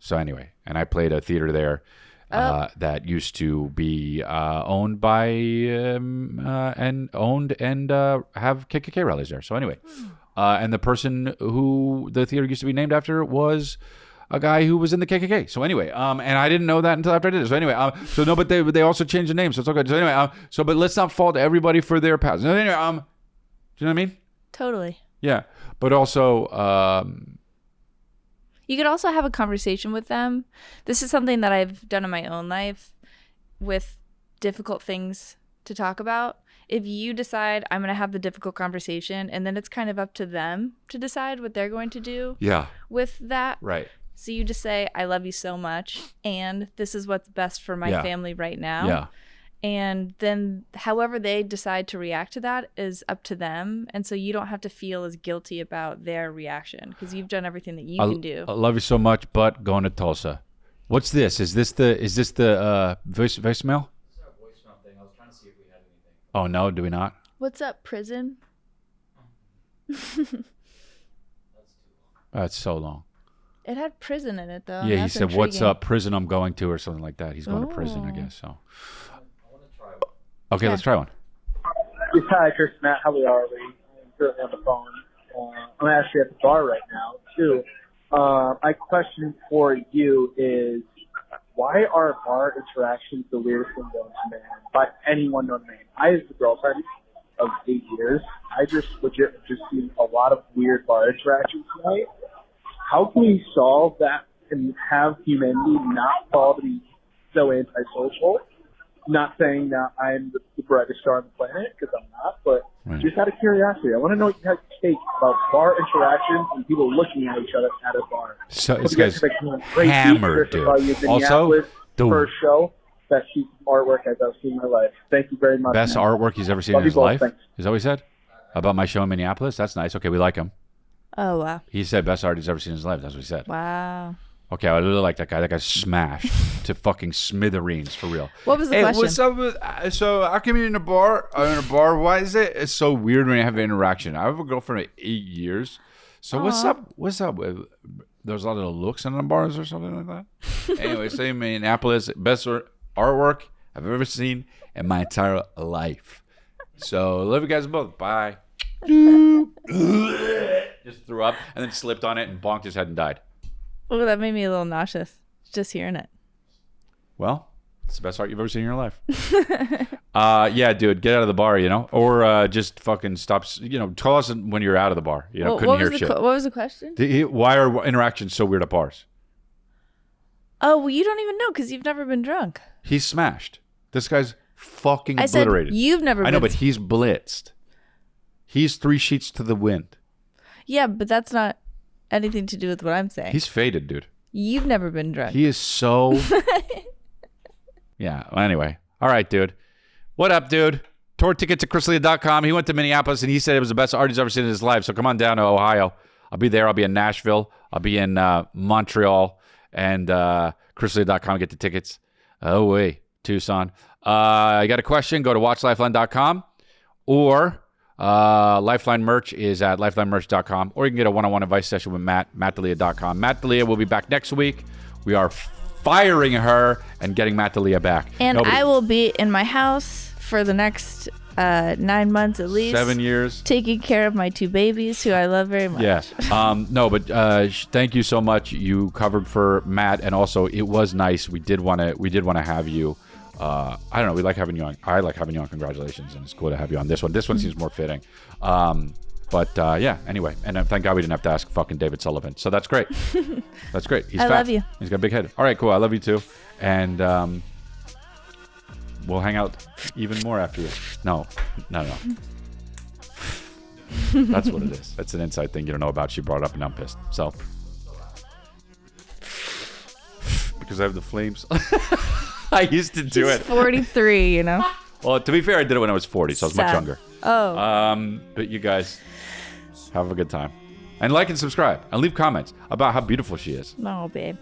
So anyway, and I played a theater there that used to be owned by and owned and have KKK rallies there. So anyway, and the person who the theater used to be named after was a guy who was in the KKK. So anyway, and I didn't know that until after I did it. So anyway, but they also changed the name, so it's okay. So anyway, but let's not fault everybody for their past. So anyway, do you know what I mean? Totally. Yeah, but also. You could also have a conversation with them. This is something that I've done in my own life with difficult things to talk about. If you decide I'm going to have the difficult conversation, and then it's kind of up to them to decide what they're going to do with that. Right. So you just say, I love you so much, and this is what's best for my family right now. Yeah. And then however they decide to react to that is up to them. And so you don't have to feel as guilty about their reaction because you've done everything that you can do. I love you so much, but going to Tulsa. What's this? Is this the voicemail? This is our voicemail thing. I was trying to see if we had anything. Oh, no, do we not? What's up, prison? That's so long. It had prison in it, though. Yeah, he said, what's up, prison I'm going to, or something like that. He's going to prison, I guess, so. Okay, let's try one. Yes, hi, Chris, Matt. How are we? I'm currently on the phone. I'm actually at the bar right now, too. My question for you is, why are bar interactions the weirdest thing known to man by anyone known to man? I, as the girlfriend, of 8 years. I just legit just seen a lot of weird bar interactions tonight. How can we solve that and have humanity not fall to be so antisocial? Not saying that I'm the brightest star on the planet, because I'm not, but just out of curiosity, I want to know what you guys take about bar interactions and people looking at each other at a bar. So this guy's hammered, dude. Also, the first show, best piece of artwork I've ever seen in my life. Thank you very much. Best artwork he's ever seen in his life. Is that what he said about my show in Minneapolis? That's nice. Okay, we like him. Oh wow. He said best art he's ever seen in his life. That's what he said. Wow. Okay, I really like that guy. That guy's smashed to fucking smithereens for real. What was the question? What's up with? So how come you're in a bar? Why is it? It's so weird when you have an interaction. I have a girlfriend of 8 years. So what's up? What's up with? There's a lot of looks in the bars or something like that. Anyway, say Minneapolis, best artwork I've ever seen in my entire life. So love you guys both. Bye. Just threw up and then slipped on it and bonked his head and died. Oh, that made me a little nauseous just hearing it. Well, it's the best art you've ever seen in your life. Yeah, dude, get out of the bar, or just fucking stop. Tell us when you're out of the bar. Couldn't hear shit. What was the question? Why are interactions so weird at bars? Oh, well, you don't even know because you've never been drunk. He's smashed. This guy's fucking I obliterated. Said you've never. I know, but he's blitzed. He's 3 sheets to the wind. Yeah, but that's not anything to do with what I'm saying. He's faded, dude. You've never been drunk. He is so... Yeah, well, anyway. All right, dude. What up, dude? Tour ticket to chrisleah.com. He went to Minneapolis, and he said it was the best art he's ever seen in his life. So come on down to Ohio. I'll be there. I'll be in Nashville. I'll be in Montreal. And chrisleah.com. Get the tickets. Oh, wait. Tucson. You got a question? Go to watchlifeline.com. Or... Lifeline merch is at lifelinemerch.com, or you can get a one-on-one advice session with mattdelia.com. Matt Delia will be back next week. We are firing her and getting Matt Delia back. And I will be in my house for the next 9 months at least. 7 years. Taking care of my 2 babies, who I love very much. Yes. No, but thank you so much. You covered for Matt, and also it was nice. We did want to have you. I don't know. We like having you on. I like having you on. Congratulations, and it's cool to have you on this one. This one seems more fitting. But yeah. Anyway, and thank God we didn't have to ask fucking David Sullivan. So that's great. That's great. He's fat. Love you. He's got a big head. All right, cool. I love you too. And we'll hang out even more after this. No. That's what it is. That's an inside thing you don't know about. She brought it up, and I'm pissed. So because I have the flames. I used to do it. 43, Well, to be fair, I did it when I was 40, so I was much younger. Oh. But you guys have a good time. And like and subscribe. And leave comments about how beautiful she is. No, babe.